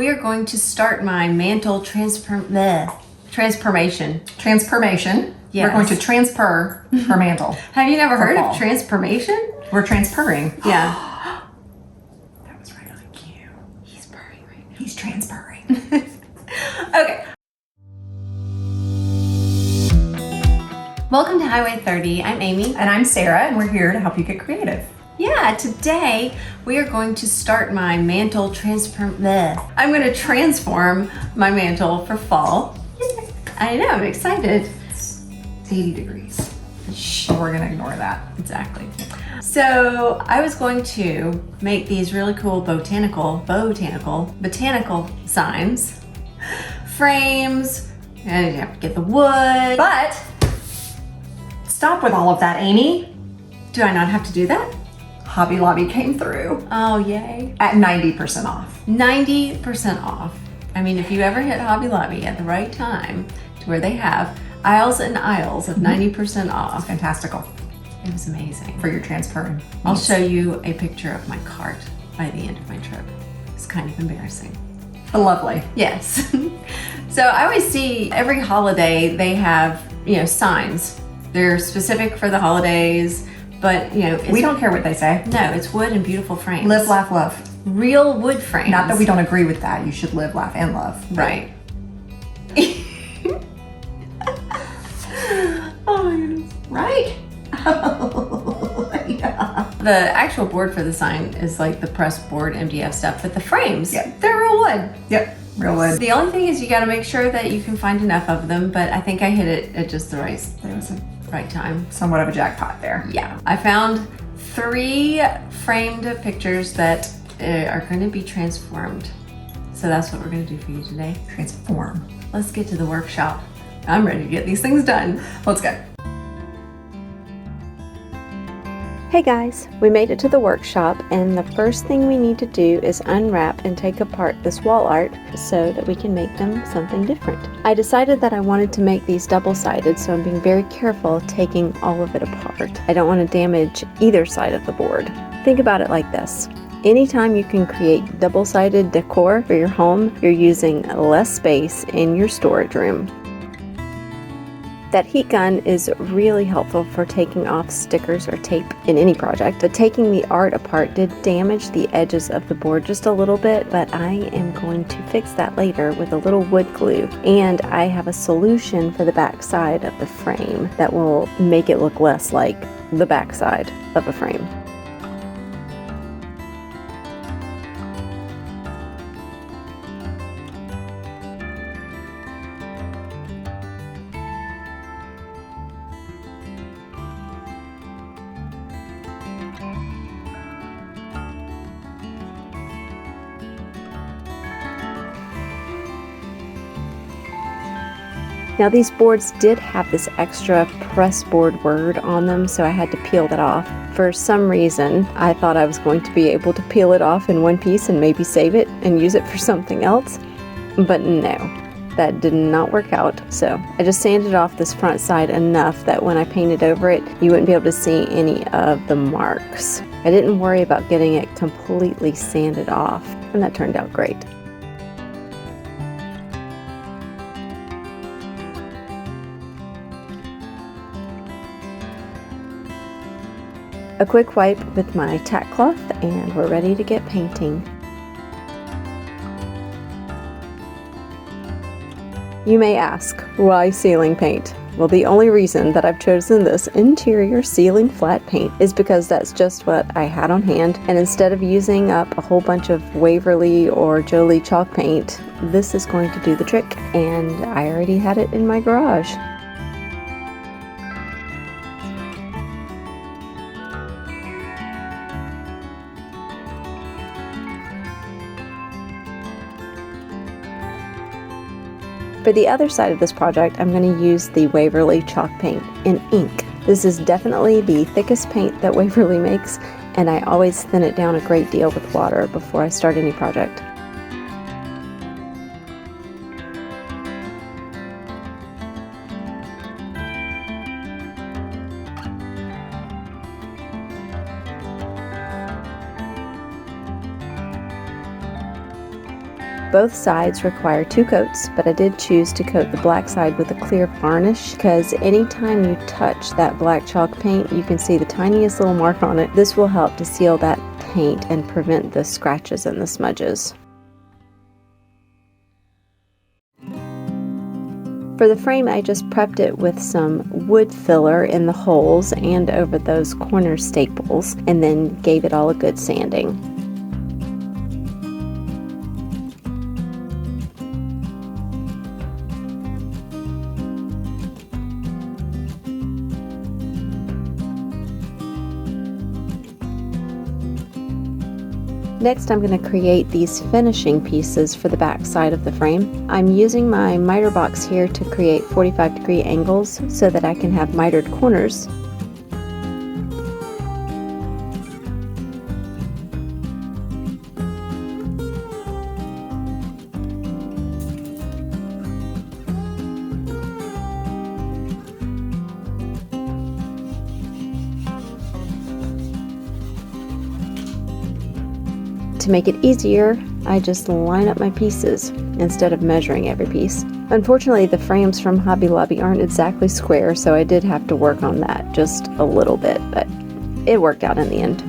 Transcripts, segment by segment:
we are going to start my mantle transformation. Transformation. Yes. We're going to transfer her mantle. Have you never heard fall. of transformation? We're transferring. Yeah. That was right on cue. He's purring right now. He's transferring. Okay. Welcome to Highway 30. I'm Amy. And I'm Sarah, and we're here to help you get creative. Yeah, today we are going to start my mantle I'm going to transform my mantle for fall. I know, I'm excited. It's 80 degrees. So we're going to ignore that. Exactly. So I was going to make these really cool botanical signs, frames, and you have to get the wood. But stop with all of that, Amy. Do I not have to do that? Hobby Lobby came through Oh, yay. at 90% off. 90% off. I mean, if you ever hit Hobby Lobby at the right time to where they have aisles and aisles of 90% off. Fantastical It was amazing. for your transferring. I'll show you a picture of my cart by the end of my trip. It's kind of embarrassing. Lovely. Yes. So I always see every holiday they have, signs. They're specific for the holidays, but We don't care what they say. No, it's wood and beautiful frames. Live, laugh, love. Real wood frames. Not that we don't agree with that. You should live, laugh, and love. Right. Oh my goodness. Right? Yeah. The actual board for the sign is like the pressed board MDF stuff, but the frames, Yeah. they're real wood. Yep. Real wood. The only thing is you got to make sure that you can find enough of them, but I think I hit it at just the right time. Somewhat of a jackpot there. Yeah. I found 3 framed pictures that are going to be transformed. So that's what we're going to do for you today. Transform. Let's get to the workshop. I'm ready to get these things done. Let's go. Hey guys, we made it to the workshop, and the first thing we need to do is unwrap and take apart this wall art so that we can make them something different. I decided that I wanted to make these double-sided, so I'm being very careful taking all of it apart. I don't want to damage either side of the board. Think about it like this. Anytime you can create double-sided decor for your home, you're using less space in your storage room. That heat gun is really helpful for taking off stickers or tape in any project, but taking the art apart did damage the edges of the board just a little bit, but I am going to fix that later with a little wood glue. And I have a solution for the back side of the frame that will make it look less like the back side of a frame. Now these boards did have this extra press board word on them, so I had to peel that off. For some reason, I thought I was going to be able to peel it off in one piece and maybe save it and use it for something else, but no, that did not work out. So I just sanded off this front side enough that when I painted over it, you wouldn't be able to see any of the marks. I didn't worry about getting it completely sanded off, and that turned out great. A quick wipe with my tack cloth, and we're ready to get painting. You may ask, why ceiling paint? Well, the only reason that I've chosen this interior ceiling flat paint is because that's just what I had on hand, and instead of using up a whole bunch of Waverly or Jolie chalk paint, this is going to do the trick, and I already had it in my garage. For the other side of this project, I'm going to use the Waverly chalk paint in ink. This is definitely the thickest paint that Waverly makes, and I always thin it down a great deal with water before I start any project. Both sides require 2 coats, but I did choose to coat the black side with a clear varnish because anytime you touch that black chalk paint, you can see the tiniest little mark on it. This will help to seal that paint and prevent the scratches and the smudges. For the frame, I just prepped it with some wood filler in the holes and over those corner staples, and then gave it all a good sanding. Next, I'm going to create these finishing pieces for the back side of the frame. I'm using my miter box here to create 45-degree angles so that I can have mitered corners. To make it easier, I just line up my pieces instead of measuring every piece. Unfortunately, the frames from Hobby Lobby aren't exactly square, so I did have to work on that just a little bit, but it worked out in the end.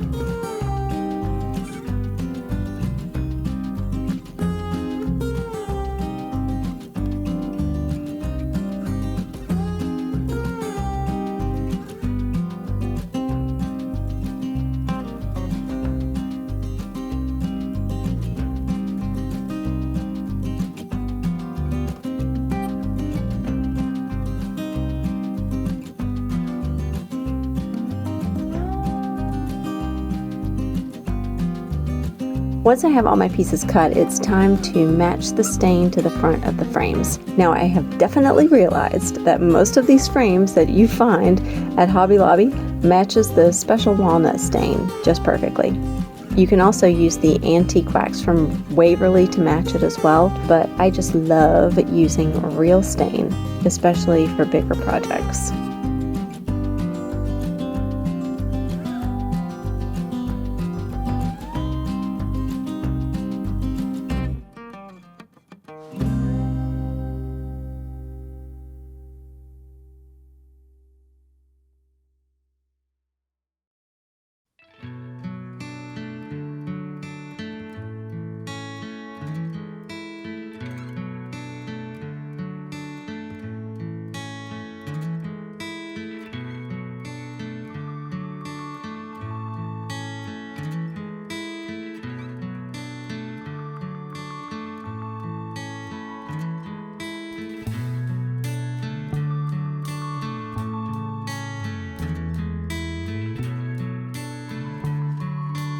Once I have all my pieces cut, it's time to match the stain to the front of the frames. Now, I have definitely realized that most of these frames that you find at Hobby Lobby matches the special walnut stain just perfectly. You can also use the antique wax from Waverly to match it as well, but I just love using real stain, especially for bigger projects.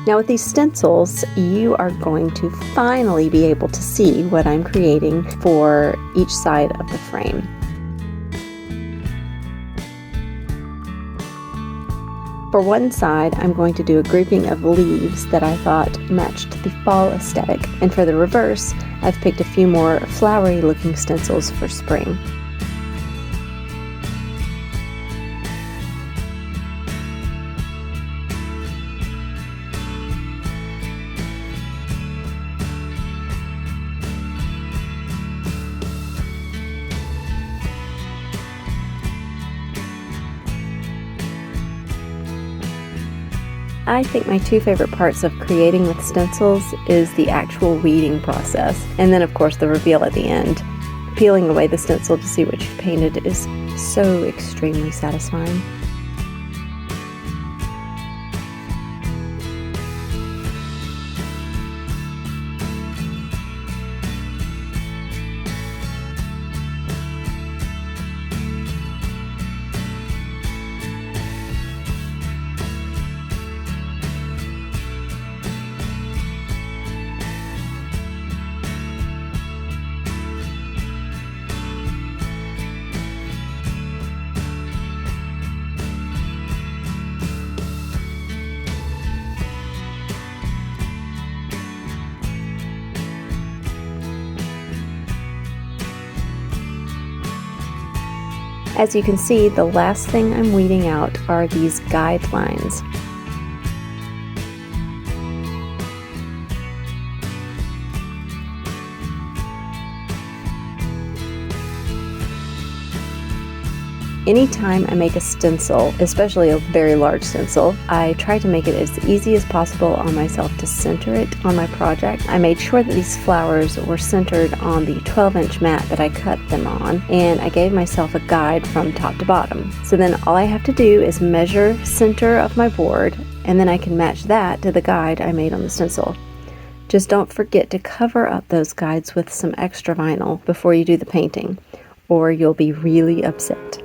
Now with these stencils, you are going to finally be able to see what I'm creating for each side of the frame. For one side, I'm going to do a grouping of leaves that I thought matched the fall aesthetic, and for the reverse, I've picked a few more flowery looking stencils for spring. I think my two favorite parts of creating with stencils is the actual weeding process, and then of course the reveal at the end. Peeling away the stencil to see what you've painted is so extremely satisfying. As you can see, the last thing I'm weeding out are these guidelines. Anytime I make a stencil, especially a very large stencil, I try to make it as easy as possible on myself to center it on my project. I made sure that these flowers were centered on the 12-inch mat that I cut them on, and I gave myself a guide from top to bottom. So then all I have to do is measure center of my board, and then I can match that to the guide I made on the stencil. Just don't forget to cover up those guides with some extra vinyl before you do the painting, or you'll be really upset.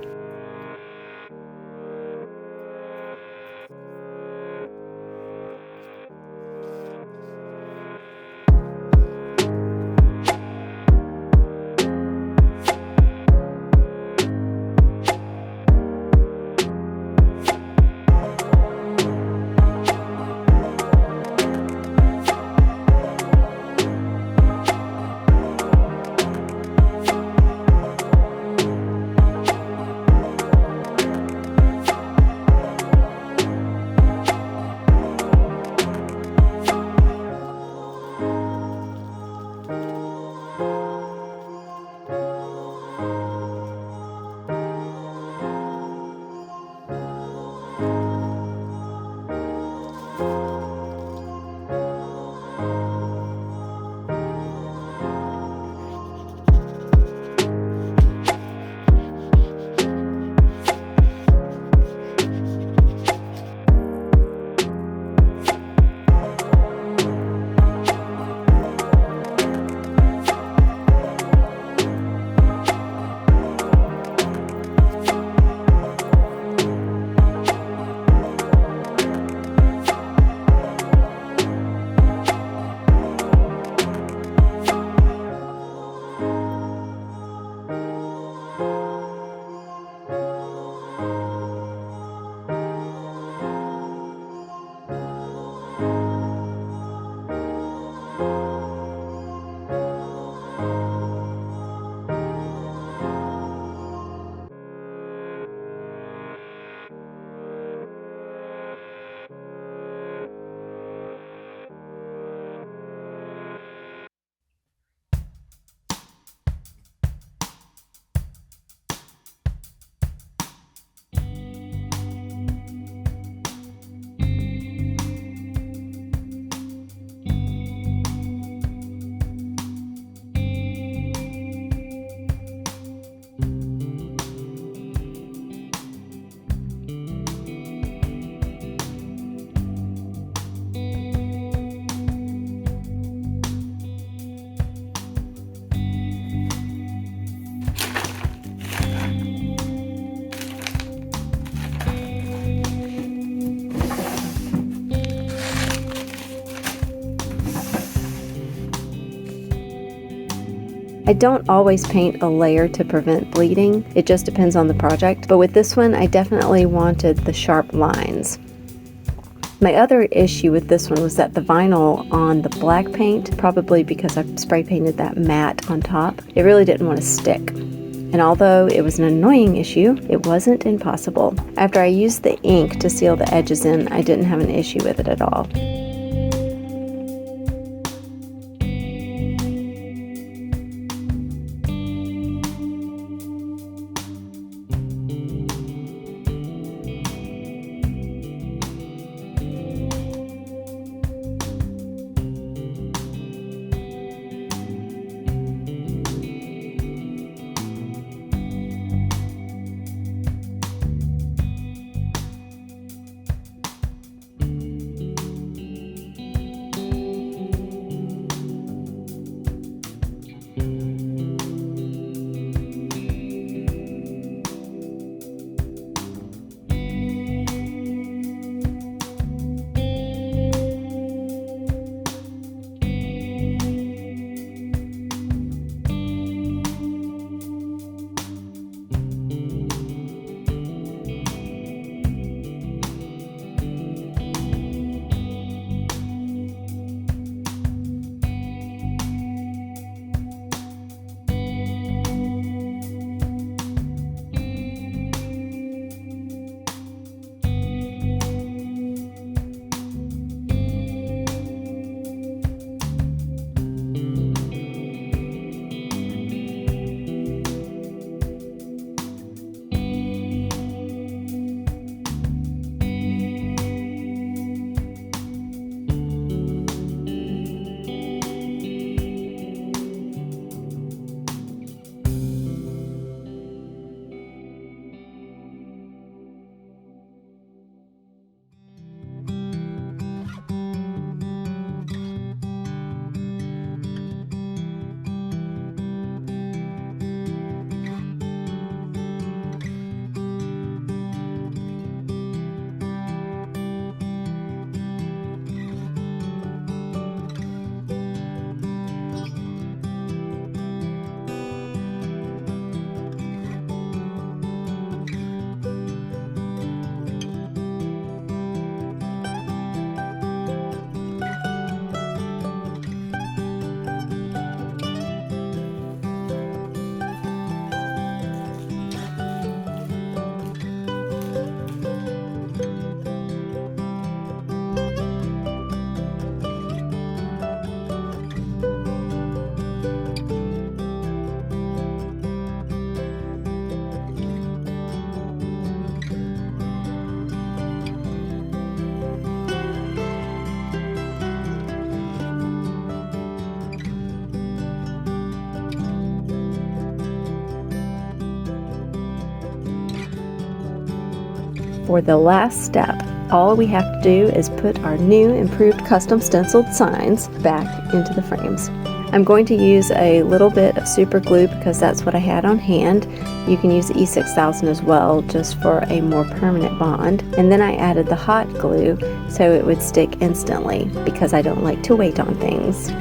I don't always paint a layer to prevent bleeding. It just depends on the project. But with this one, I definitely wanted the sharp lines. My other issue with this one was that the vinyl on the black paint, probably because I spray painted that matte on top, it really didn't want to stick. And although it was an annoying issue, it wasn't impossible. After I used the ink to seal the edges in, I didn't have an issue with it at all. For the last step, all we have to do is put our new improved custom stenciled signs back into the frames. I'm going to use a little bit of super glue because that's what I had on hand. You can use E6000 as well, just for a more permanent bond. And then I added the hot glue so it would stick instantly because I don't like to wait on things.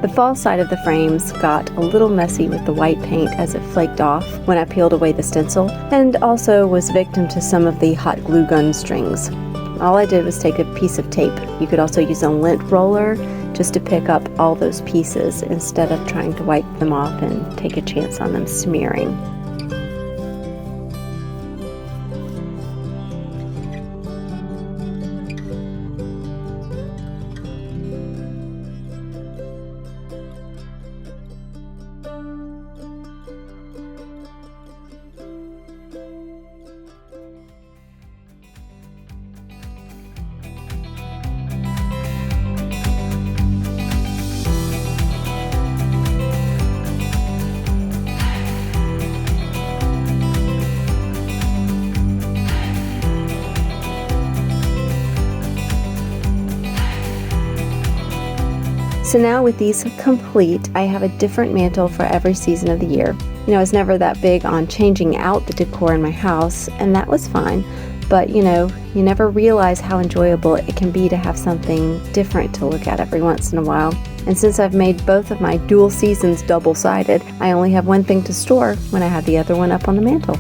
The fall side of the frames got a little messy with the white paint as it flaked off when I peeled away the stencil, and also was victim to some of the hot glue gun strings. All I did was take a piece of tape. You could also use a lint roller just to pick up all those pieces instead of trying to wipe them off and take a chance on them smearing. So now with these complete, I have a different mantle for every season of the year. You know, I was never that big on changing out the decor in my house, and that was fine. But you know, you never realize how enjoyable it can be to have something different to look at every once in a while. And since I've made both of my dual seasons double-sided, I only have one thing to store when I have the other one up on the mantle.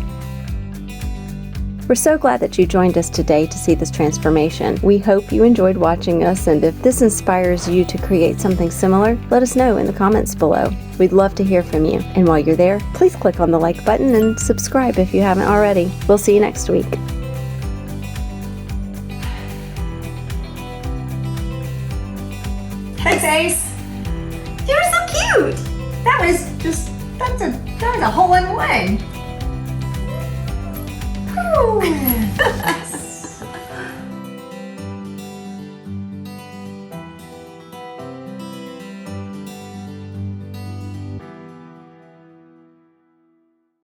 We're so glad that you joined us today to see this transformation. We hope you enjoyed watching us, and if this inspires you to create something similar, let us know in the comments below. We'd love to hear from you. And while you're there, please click on the like button and subscribe if you haven't already. We'll see you next week. Thanks, Ace. You were so cute. That was a hole in one.